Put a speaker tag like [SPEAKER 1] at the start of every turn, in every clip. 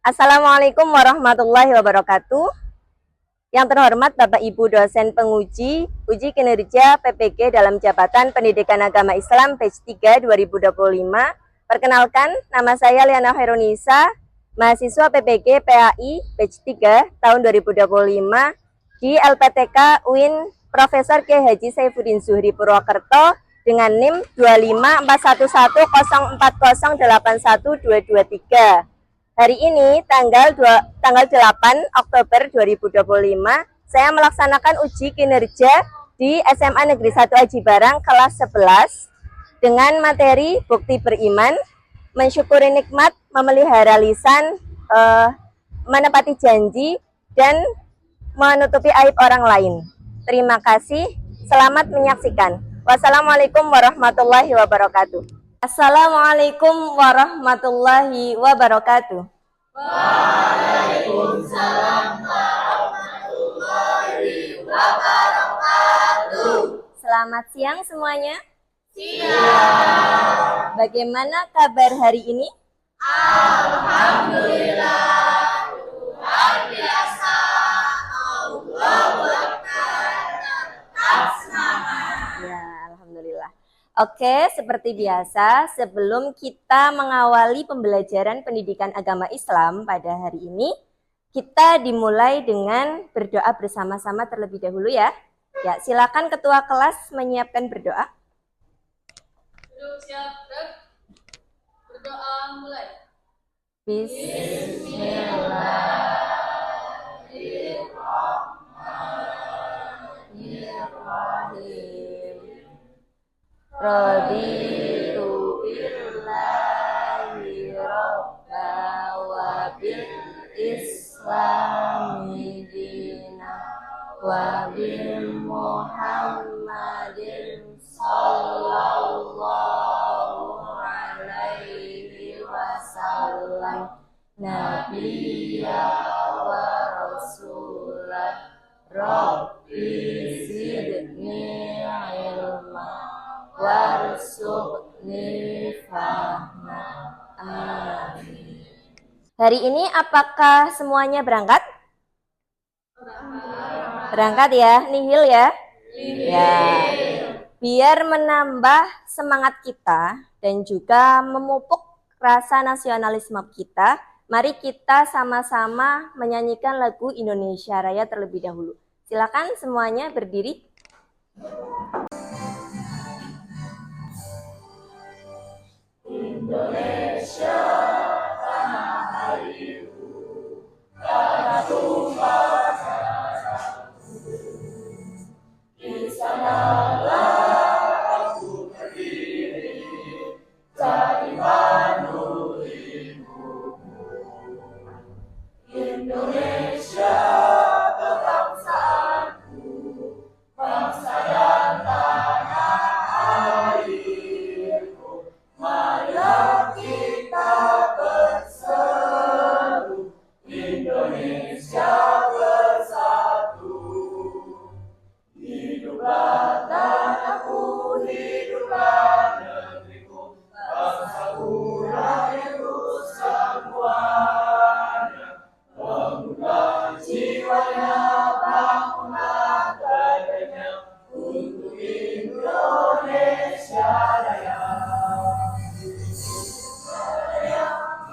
[SPEAKER 1] Assalamualaikum warahmatullahi wabarakatuh. Yang terhormat Bapak Ibu dosen penguji uji kinerja PPG dalam Jabatan Pendidikan Agama Islam Batch 3 2025. Perkenalkan, nama saya Liana Khairunisa, mahasiswa PPG PAI Batch 3 tahun 2025 di LPTK UIN Profesor K. Haji Saifuddin Zuhri Purwokerto dengan NIM 25114081223. Hari ini tanggal 8 Oktober 2025, saya melaksanakan uji kinerja di SMA Negeri 1 Aji Barang kelas 11 dengan materi bukti beriman, mensyukuri nikmat, memelihara lisan, menepati janji, dan menutupi aib orang lain. Terima kasih, selamat menyaksikan. Wassalamualaikum warahmatullahi wabarakatuh. Assalamualaikum warahmatullahi wabarakatuh.
[SPEAKER 2] Waalaikumsalam warahmatullahi wabarakatuh.
[SPEAKER 1] Selamat siang semuanya.
[SPEAKER 2] Siang.
[SPEAKER 1] Bagaimana kabar hari ini?
[SPEAKER 2] Alhamdulillah, luar biasa. Allahu Akbar. Tetap semangat.
[SPEAKER 1] Ya, alhamdulillah. Oke, seperti biasa, sebelum kita mengawali pembelajaran pendidikan agama Islam pada hari ini, kita dimulai dengan berdoa bersama-sama terlebih dahulu ya. Ya, silakan ketua kelas menyiapkan berdoa.
[SPEAKER 2] Duduk siap, berdoa mulai.
[SPEAKER 1] Bismillahirrahmanirrahim. Raditu billahi robba wa bil islami dina wa bil muhammadin sallallahu alaihi wasallam nabiyya wa rasulah rabbi zidni ilma warzuqni fahma. Amin. Hari ini apakah semuanya berangkat? Berangkat ya, nihil ya? Ya. Biar menambah semangat kita dan juga memupuk rasa nasionalisme kita, mari kita sama-sama menyanyikan lagu Indonesia Raya terlebih dahulu. Silakan semuanya berdiri.
[SPEAKER 2] Indonesia tanah airku, tanah tumpah darahku. Di sanalah aku berdiri, jadi pandu hidupku. Indonesia kebangsaanku, bangsa dan tanah airku. Marilah kita berseru, Indonesia bersatu. Hiduplah tanahku, hiduplah negeriku, bangsaku, rakyatku semuanya. Bangunlah jiwanya, bangunlah badannya, untuk Indonesia Raya.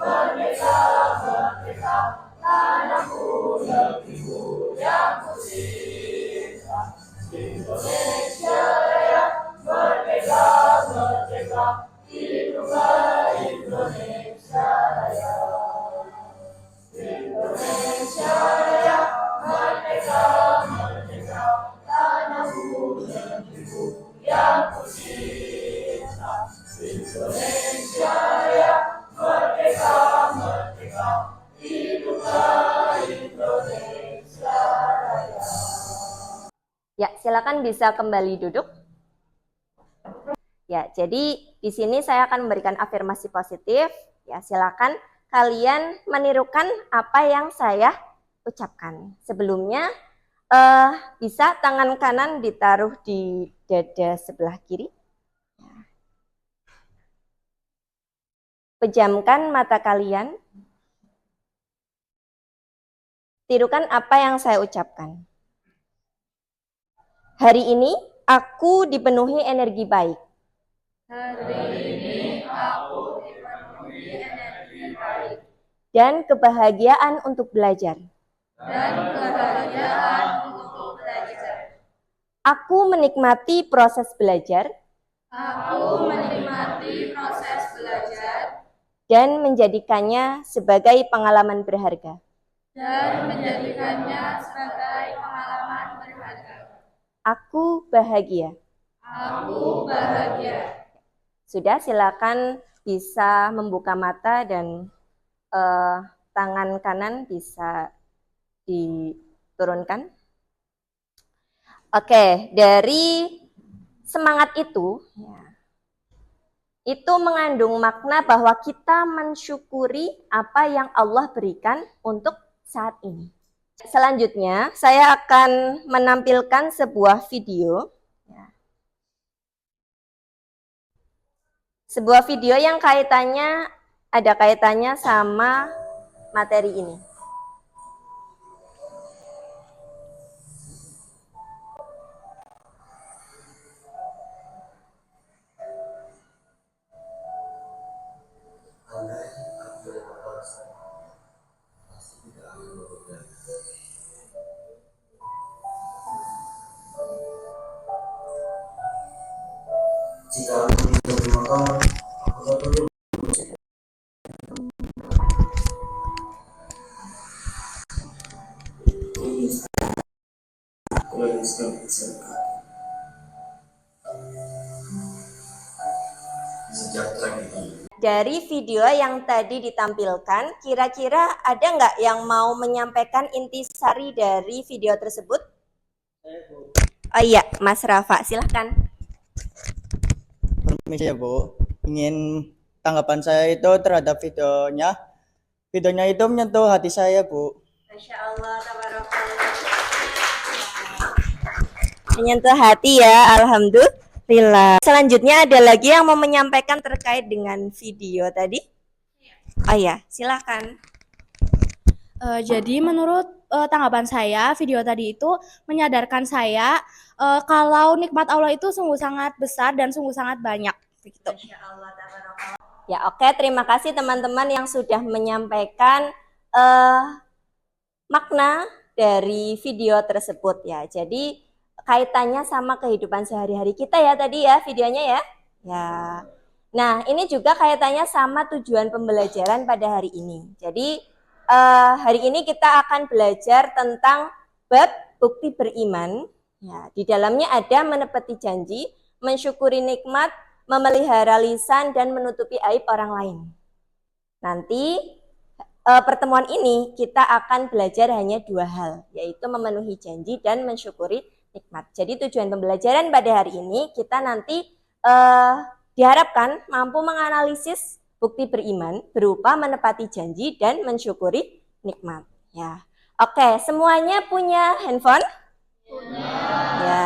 [SPEAKER 2] Merdeka, merdeka, tanahku, negeriku yang ku cinta. Indonesia Raya, merdeka, merdeka, hiduplah Indonesia Raya. Indonesia Raya, merdeka, merdeka, tanahku, negeriku yang ku cinta. Indonesia Raya, merdeka, merdeka, hiduplah Indonesia Raya.
[SPEAKER 1] Ya, silakan bisa kembali duduk. Ya, jadi di sini saya akan memberikan afirmasi positif. Ya, silakan kalian menirukan apa yang saya ucapkan. Sebelumnya, bisa tangan kanan ditaruh di dada sebelah kiri. Pejamkan mata kalian. Tirukan apa yang saya ucapkan. Hari ini aku dipenuhi energi baik.
[SPEAKER 2] Hari ini aku dipenuhi energi baik
[SPEAKER 1] Dan kebahagiaan untuk belajar.
[SPEAKER 2] dan kebahagiaan untuk belajar.
[SPEAKER 1] Aku menikmati proses belajar
[SPEAKER 2] Aku menikmati proses belajar
[SPEAKER 1] dan menjadikannya sebagai pengalaman berharga.
[SPEAKER 2] dan menjadikannya sebagai pengalaman berharga.
[SPEAKER 1] Aku bahagia.
[SPEAKER 2] Aku bahagia.
[SPEAKER 1] Sudah, silakan bisa membuka mata dan tangan kanan bisa diturunkan. Oke, dari semangat itu mengandung makna bahwa kita mensyukuri apa yang Allah berikan untuk saat ini. Selanjutnya, saya akan menampilkan sebuah video. Sebuah video yang ada kaitannya sama materi ini.
[SPEAKER 3] Jika aku diberi motor, aku tak perlu.
[SPEAKER 1] Dari video yang tadi ditampilkan, kira-kira ada nggak yang mau menyampaikan intisari dari video tersebut? Oh iya, Mas Rafa, silahkan.
[SPEAKER 4] Permisi ya Bu, ingin tanggapan saya itu terhadap videonya. Videonya itu menyentuh hati saya Bu.
[SPEAKER 1] Masya Allah, tabarakallah. Menyentuh hati ya, alhamdulillah. Selanjutnya ada lagi yang mau menyampaikan terkait dengan video tadi? Oh iya, silahkan.
[SPEAKER 5] Jadi menurut tanggapan saya, video tadi itu menyadarkan saya kalau nikmat Allah itu sungguh sangat besar dan sungguh sangat banyak. Begitu.
[SPEAKER 1] Ya oke, terima kasih teman-teman yang sudah menyampaikan makna dari video tersebut ya. Jadi kaitannya sama kehidupan sehari-hari kita ya tadi ya videonya ya. Ya. Nah ini juga kaitannya sama tujuan pembelajaran pada hari ini. Jadi hari ini kita akan belajar tentang bab bukti beriman. Ya, di dalamnya ada menepati janji, mensyukuri nikmat, memelihara lisan, dan menutupi aib orang lain. Nanti pertemuan ini kita akan belajar hanya dua hal, yaitu memenuhi janji dan mensyukuri nikmat. Jadi tujuan pembelajaran pada hari ini kita nanti diharapkan mampu menganalisis bukti beriman berupa menepati janji dan mensyukuri nikmat. Ya, oke, semuanya punya handphone? Punya. Ya,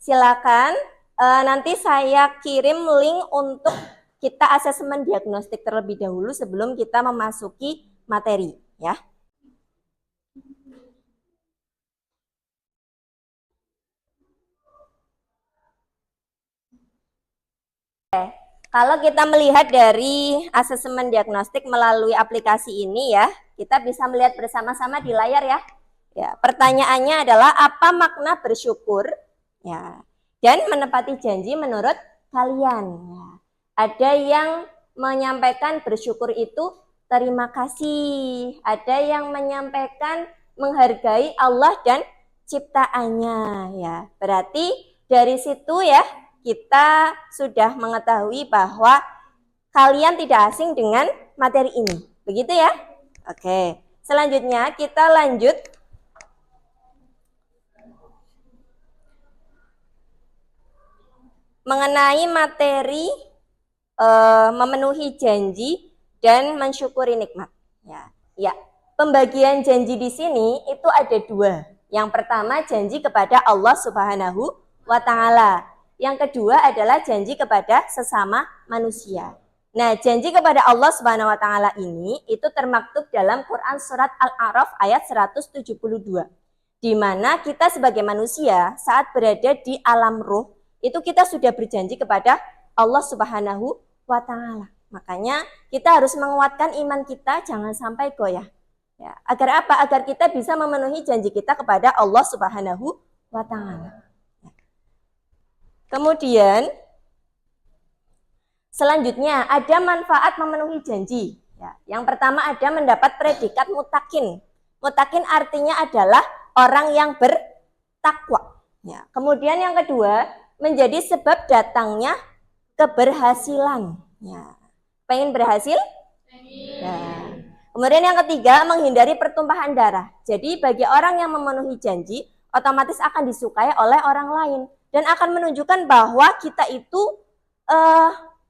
[SPEAKER 1] silakan. Nanti saya kirim link untuk kita asesmen diagnostik terlebih dahulu sebelum kita memasuki materi, ya. Kalau kita melihat dari asesmen diagnostik melalui aplikasi ini ya, kita bisa melihat bersama-sama di layar ya. Ya, pertanyaannya adalah apa makna bersyukur? Ya, dan menepati janji menurut kalian. Ya. Ada yang menyampaikan bersyukur itu terima kasih. Ada yang menyampaikan menghargai Allah dan ciptaannya. Ya, berarti dari situ ya kita sudah mengetahui bahwa kalian tidak asing dengan materi ini. Begitu ya? Oke. Selanjutnya kita lanjut. Mengenai materi memenuhi janji dan mensyukuri nikmat. Ya. Pembagian janji di sini itu ada dua. Yang pertama janji kepada Allah Subhanahu wa Ta'ala. Yang kedua adalah janji kepada sesama manusia. Nah, janji kepada Allah Subhanahu wa taala ini itu termaktub dalam Quran surat Al-A'raf ayat 172. Di mana kita sebagai manusia saat berada di alam ruh, itu kita sudah berjanji kepada Allah Subhanahu wa taala. Makanya kita harus menguatkan iman kita, jangan sampai goyah. Ya, agar apa? Agar kita bisa memenuhi janji kita kepada Allah Subhanahu wa taala. Kemudian selanjutnya ada manfaat memenuhi janji. Ya, yang pertama ada mendapat predikat mutakin. Mutakin artinya adalah orang yang bertakwa. Ya, kemudian yang kedua menjadi sebab datangnya keberhasilan. Ya, pengen berhasil? Ya. Kemudian yang ketiga menghindari pertumpahan darah. Jadi bagi orang yang memenuhi janji otomatis akan disukai oleh orang lain dan akan menunjukkan bahwa kita itu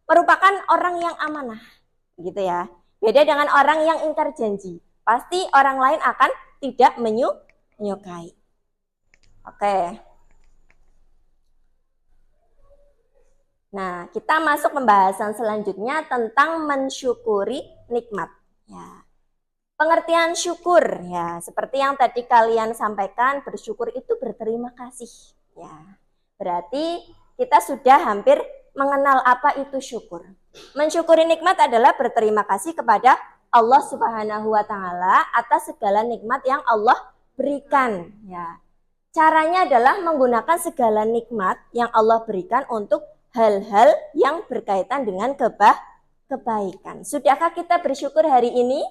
[SPEAKER 1] merupakan orang yang amanah, gitu ya. Beda dengan orang yang ingkar janji. Pasti orang lain akan tidak menyukai. Oke. Nah, kita masuk pembahasan selanjutnya tentang mensyukuri nikmat. Ya. Pengertian syukur, ya, seperti yang tadi kalian sampaikan, bersyukur itu berterima kasih. Ya. Berarti kita sudah hampir mengenal apa itu syukur. Mensyukuri nikmat adalah berterima kasih kepada Allah Subhanahu wa taala atas segala nikmat yang Allah berikan, ya. Caranya adalah menggunakan segala nikmat yang Allah berikan untuk hal-hal yang berkaitan dengan kebaikan. Sudahkah kita bersyukur hari ini?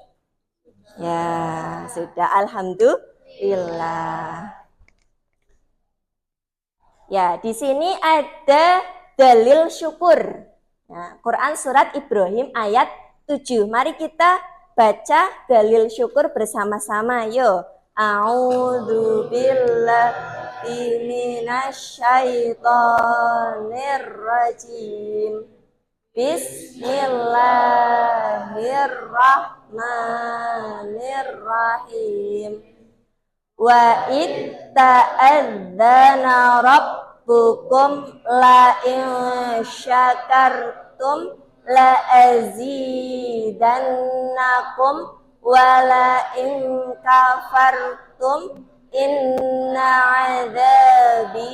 [SPEAKER 1] Ya, sudah, alhamdulillah. Ya, di sini ada dalil syukur. Nah, Quran surat Ibrahim ayat 7. Mari kita baca dalil syukur bersama-sama. Yo. A'udzu billahi minasyaitonir rajim. Bismillahirrahmanirrahim. Wa itta'adzana rabbukum la in syakartum la azidannakum wa la in kafartum inna adzabi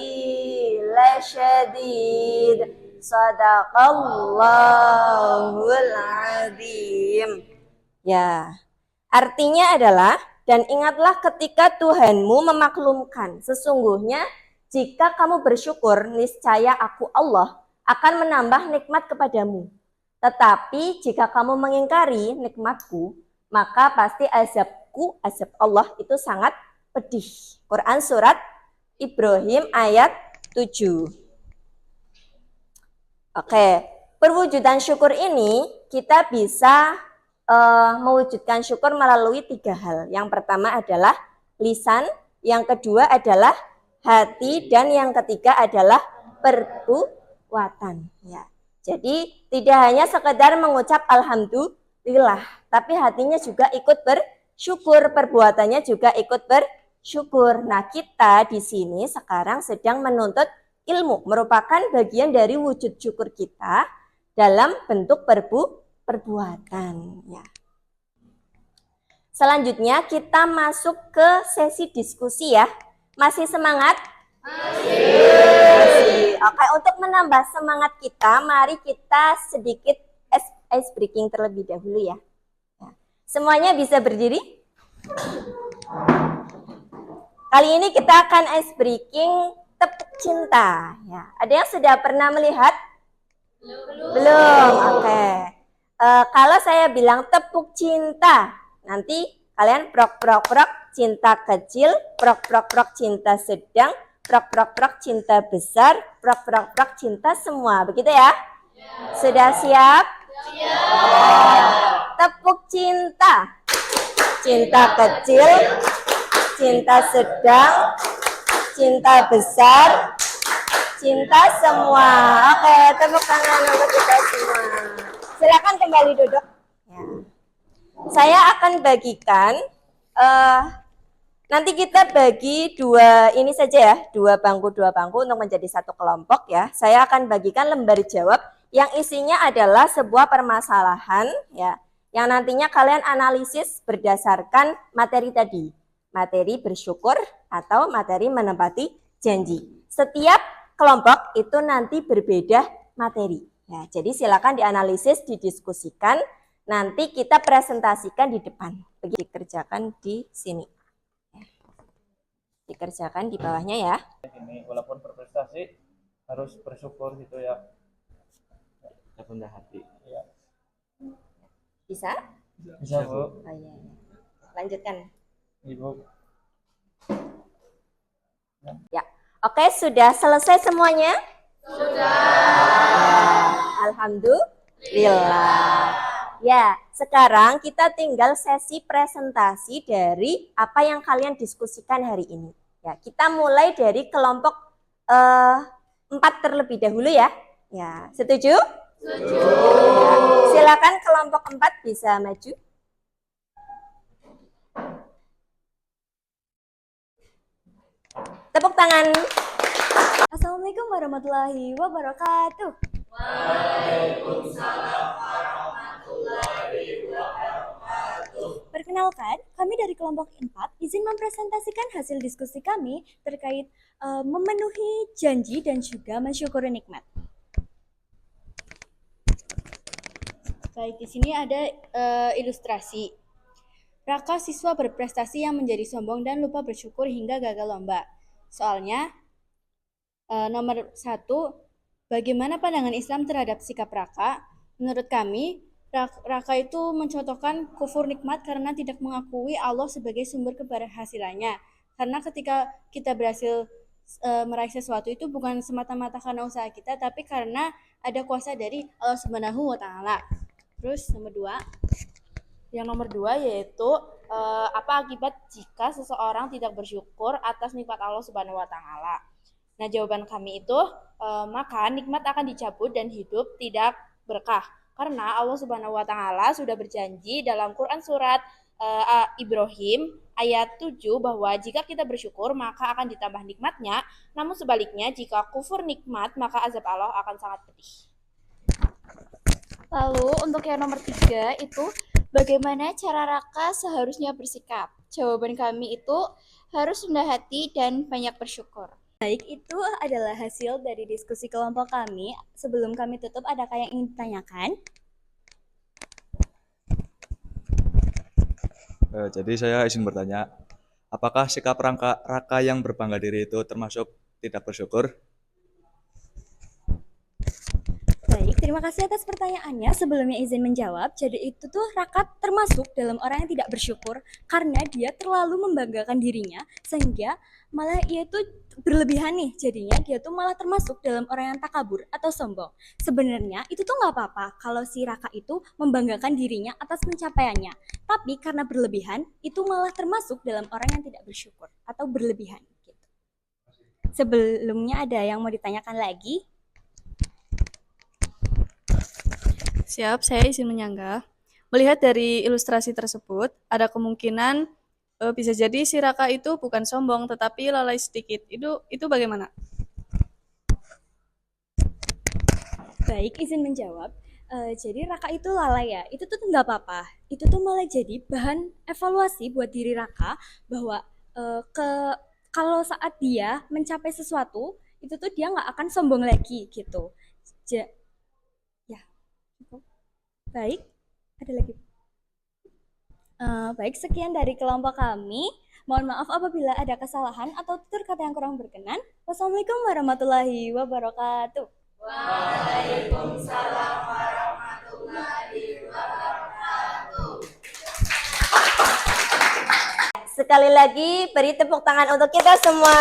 [SPEAKER 1] lasyadid. Sadaqallahul azim. Ya, artinya adalah, dan ingatlah ketika Tuhanmu memaklumkan, sesungguhnya jika kamu bersyukur, niscaya aku Allah akan menambah nikmat kepadamu. Tetapi jika kamu mengingkari nikmatku, maka pasti azabku, azab Allah itu sangat pedih. Quran surat Ibrahim ayat 7. Oke, perwujudan syukur ini kita bisa mewujudkan syukur melalui 3 hal. Yang pertama adalah lisan, yang kedua adalah hati, dan yang ketiga adalah perbuatan. Ya. Jadi tidak hanya sekedar mengucap alhamdulillah, tapi hatinya juga ikut bersyukur, perbuatannya juga ikut bersyukur. Nah, kita di sini sekarang sedang menuntut ilmu, merupakan bagian dari wujud syukur kita dalam bentuk perbuatan. Ya. Selanjutnya kita masuk ke sesi diskusi ya. Masih semangat? Masih. Oke, untuk menambah semangat kita, mari kita sedikit ice breaking terlebih dahulu ya. Semuanya bisa berdiri? Kali ini kita akan ice breaking tepuk cinta. Ya. Ada yang sudah pernah melihat? Belum. Oke. Kalau saya bilang tepuk cinta, nanti kalian prok cinta kecil, prok cinta sedang, prok cinta besar, prok cinta semua. Begitu ya? Sudah siap? Tepuk cinta. Cinta kecil, cinta sedang, cinta besar, cinta semua. Oke, tepuk tangan untuk kita semua. Silakan kembali duduk. Ya. Saya akan bagikan, nanti kita bagi dua ini saja ya, dua bangku untuk menjadi satu kelompok ya. Saya akan bagikan lembar jawab yang isinya adalah sebuah permasalahan ya, yang nantinya kalian analisis berdasarkan materi tadi. Materi bersyukur atau materi menepati janji. Setiap kelompok itu nanti berbeda materi. Ya, jadi silakan dianalisis, didiskusikan, nanti kita presentasikan di depan. Dikerjakan di sini. Dikerjakan di bawahnya ya.
[SPEAKER 6] Ini walaupun berprestasi harus bersyukur gitu ya. Rendah hati. Ya.
[SPEAKER 1] Bisa?
[SPEAKER 6] Bisa, Bu.
[SPEAKER 1] Oh, iya. Lanjutkan.
[SPEAKER 6] Ibu.
[SPEAKER 1] Ya. Oke, sudah selesai semuanya? Sudah. Alhamdulillah. Ya, sekarang kita tinggal sesi presentasi dari apa yang kalian diskusikan hari ini. Ya, kita mulai dari kelompok 4 terlebih dahulu ya. Ya, setuju? Setuju. Ya, silakan kelompok 4 bisa maju. Tepuk tangan.
[SPEAKER 5] Assalamualaikum warahmatullahi wabarakatuh. Perkenalkan, kami dari kelompok 4 izin mempresentasikan hasil diskusi kami terkait memenuhi janji dan juga mensyukuri nikmat. Baik, di sini ada ilustrasi. Raka siswa berprestasi yang menjadi sombong dan lupa bersyukur hingga gagal lomba. Soalnya, nomor 1, bagaimana pandangan Islam terhadap sikap Raka? Menurut kami, Raka itu mencontohkan kufur nikmat karena tidak mengakui Allah sebagai sumber keberhasilannya. Karena ketika kita berhasil meraih sesuatu itu bukan semata-mata karena usaha kita, tapi karena ada kuasa dari Allah Subhanahu wa Ta'ala. Terus nomor dua yaitu apa akibat jika seseorang tidak bersyukur atas nikmat Allah Subhanahu wa Ta'ala. Nah, jawaban kami itu maka nikmat akan dicabut dan hidup tidak berkah. Karena Allah Subhanahu wa Ta'ala sudah berjanji dalam Quran surat Ibrahim ayat 7 bahwa jika kita bersyukur maka akan ditambah nikmatnya, namun sebaliknya jika kufur nikmat maka azab Allah akan sangat pedih.
[SPEAKER 7] Lalu untuk yang nomor 3 itu bagaimana cara Raka seharusnya bersikap? Jawaban kami itu harus rendah hati dan banyak bersyukur.
[SPEAKER 5] Baik, itu adalah hasil dari diskusi kelompok kami. Sebelum kami tutup, adakah yang ingin ditanyakan?
[SPEAKER 8] Jadi saya izin bertanya, apakah sikap Raka yang berbangga diri itu termasuk tidak bersyukur?
[SPEAKER 5] Baik, terima kasih atas pertanyaannya. Sebelumnya izin menjawab, jadi itu tuh Raka termasuk dalam orang yang tidak bersyukur karena dia terlalu membanggakan dirinya sehingga malah ia tuh berlebihan nih, jadinya dia tuh malah termasuk dalam orang yang takabur atau sombong. Sebenarnya itu tuh nggak apa-apa kalau si Raka itu membanggakan dirinya atas pencapaiannya, tapi karena berlebihan itu malah termasuk dalam orang yang tidak bersyukur atau berlebihan gitu. Sebelumnya ada yang mau ditanyakan lagi?
[SPEAKER 9] Siap, saya izin menyanggah. Melihat dari ilustrasi tersebut, ada kemungkinan bisa jadi si Raka itu bukan sombong tetapi lalai sedikit. Itu bagaimana?
[SPEAKER 5] Baik, izin menjawab. Jadi Raka itu lalai ya, itu tuh nggak apa-apa. Itu tuh malah jadi bahan evaluasi buat diri Raka bahwa kalau saat dia mencapai sesuatu, itu tuh dia nggak akan sombong lagi gitu. Baik, ada lagi. Baik, sekian dari kelompok kami. Mohon maaf apabila ada kesalahan atau tutur kata yang kurang berkenan. Wassalamualaikum warahmatullahi wabarakatuh.
[SPEAKER 2] Waalaikumsalam warahmatullahi wabarakatuh.
[SPEAKER 1] Sekali lagi beri tepuk tangan untuk kita semua.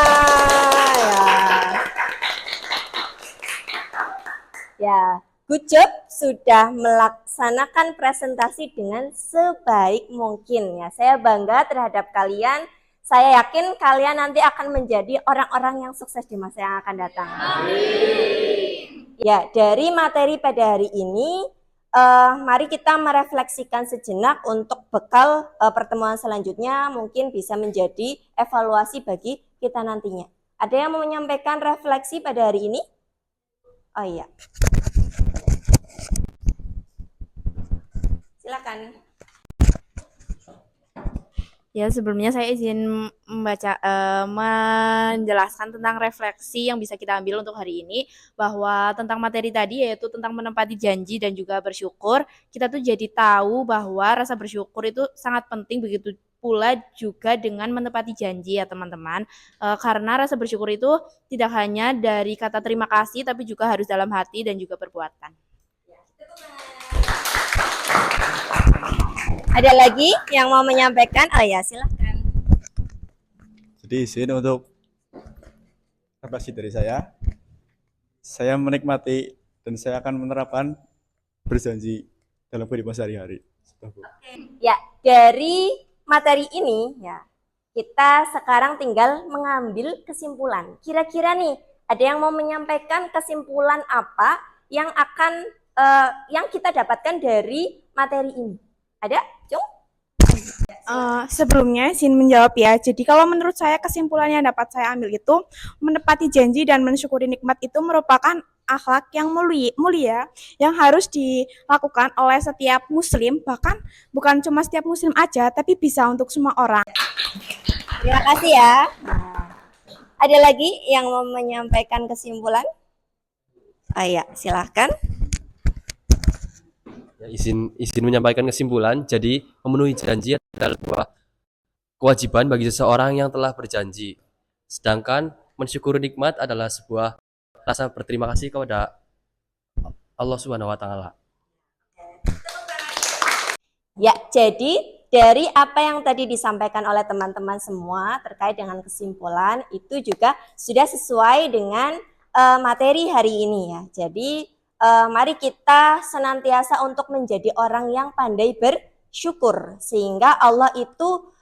[SPEAKER 1] Ya, good job sudah melaksanakan presentasi dengan sebaik mungkin ya. Saya bangga terhadap kalian. Saya yakin kalian nanti akan menjadi orang-orang yang sukses di masa yang akan datang. Amin. Ya, dari materi pada hari ini, mari kita merefleksikan sejenak untuk bekal pertemuan selanjutnya mungkin bisa menjadi evaluasi bagi kita nantinya. Ada yang mau menyampaikan refleksi pada hari ini? Oh iya. silakan.
[SPEAKER 10] Ya, sebelumnya saya izin menjelaskan tentang refleksi yang bisa kita ambil untuk hari ini, bahwa tentang materi tadi yaitu tentang menepati janji dan juga bersyukur. Kita tuh jadi tahu bahwa rasa bersyukur itu sangat penting, begitu pula juga dengan menepati janji ya teman-teman. Karena rasa bersyukur itu tidak hanya dari kata terima kasih, tapi juga harus dalam hati dan juga perbuatan.
[SPEAKER 1] Ada lagi yang mau menyampaikan? Oh ya, silahkan.
[SPEAKER 8] Jadi izin untuk refleksi dari saya menikmati dan saya akan menerapkan berjanji dalam kehidupan sehari-hari.
[SPEAKER 1] Ya, dari materi ini ya, kita sekarang tinggal mengambil kesimpulan. Kira-kira nih, ada yang mau menyampaikan kesimpulan apa yang akan yang kita dapatkan dari materi ini? Ada, Cung?
[SPEAKER 11] Sebelumnya izin menjawab ya. Jadi kalau menurut saya kesimpulan yang dapat saya ambil itu menepati janji dan mensyukuri nikmat itu merupakan akhlak yang mulia yang harus dilakukan oleh setiap muslim, bahkan bukan cuma setiap muslim aja, tapi bisa untuk semua orang.
[SPEAKER 1] Terima kasih ya. Ada lagi yang mau menyampaikan kesimpulan? Oh iya, silahkan.
[SPEAKER 12] Ya, izin menyampaikan kesimpulan. Jadi memenuhi janji adalah sebuah kewajiban bagi seseorang yang telah berjanji. Sedangkan mensyukuri nikmat adalah sebuah rasa berterima kasih kepada Allah Subhanahu wa taala.
[SPEAKER 1] Ya, jadi dari apa yang tadi disampaikan oleh teman-teman semua terkait dengan kesimpulan itu juga sudah sesuai dengan materi hari ini ya. Jadi mari kita senantiasa untuk menjadi orang yang pandai bersyukur sehingga Allah itu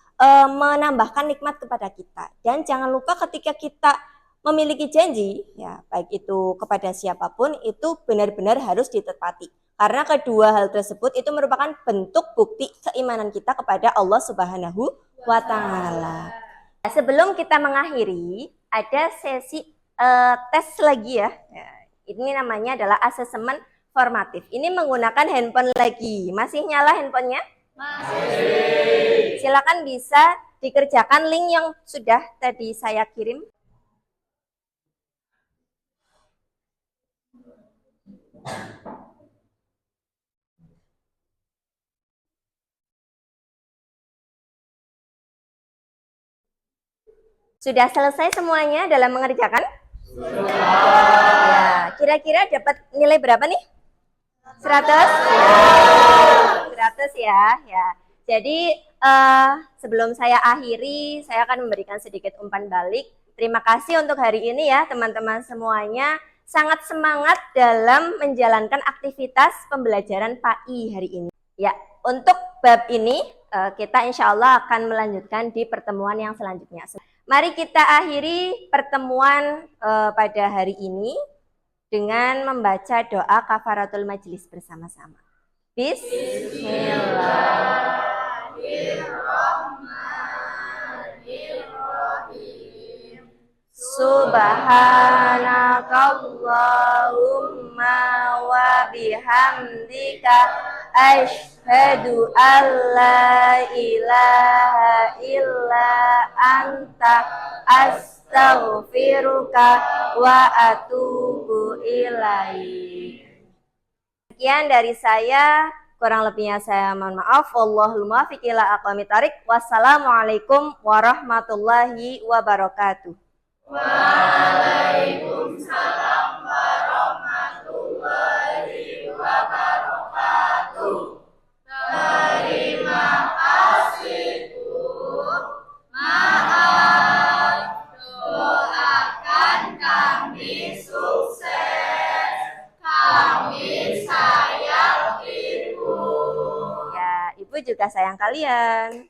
[SPEAKER 1] menambahkan nikmat kepada kita. Dan jangan lupa ketika kita memiliki janji ya, baik itu kepada siapapun, itu benar-benar harus ditepati. Karena kedua hal tersebut itu merupakan bentuk bukti keimanan kita kepada Allah Subhanahu wa taala. Sebelum kita mengakhiri, ada sesi tes lagi ya. Ini namanya adalah asesmen formatif. Ini menggunakan handphone lagi. Masih nyala handphonenya? Masih. Silakan bisa dikerjakan link yang sudah tadi saya kirim. Sudah selesai semuanya dalam mengerjakan? Sudah. Ya, kira-kira dapat nilai berapa nih? 100? Ya. 100 ya. Ya. Jadi sebelum saya akhiri, saya akan memberikan sedikit umpan balik. Terima kasih untuk hari ini ya teman-teman semuanya. Sangat semangat dalam menjalankan aktivitas pembelajaran PAI hari ini. Ya, untuk bab ini kita insya Allah akan melanjutkan di pertemuan yang selanjutnya. Mari kita akhiri pertemuan pada hari ini dengan membaca doa kafaratul majlis bersama-sama. Bismillahirrahmanirrahim. Subhanakallahumma wa bihamdika asyhadu an la ilaha illa anta astaghfiruka wa atubu ilaik. Sekian dari saya, kurang lebihnya saya mohon maaf. Wallahul muwaffiq ila aqwamit thoriq. Wassalamualaikum warahmatullahi wabarakatuh. Waalaikumsalam warahmatullahi wabarakatuh. Terima kasih, Bu. Maaf, doakan kami sukses. Kami sayang Ibu. Ya, Ibu juga sayang kalian.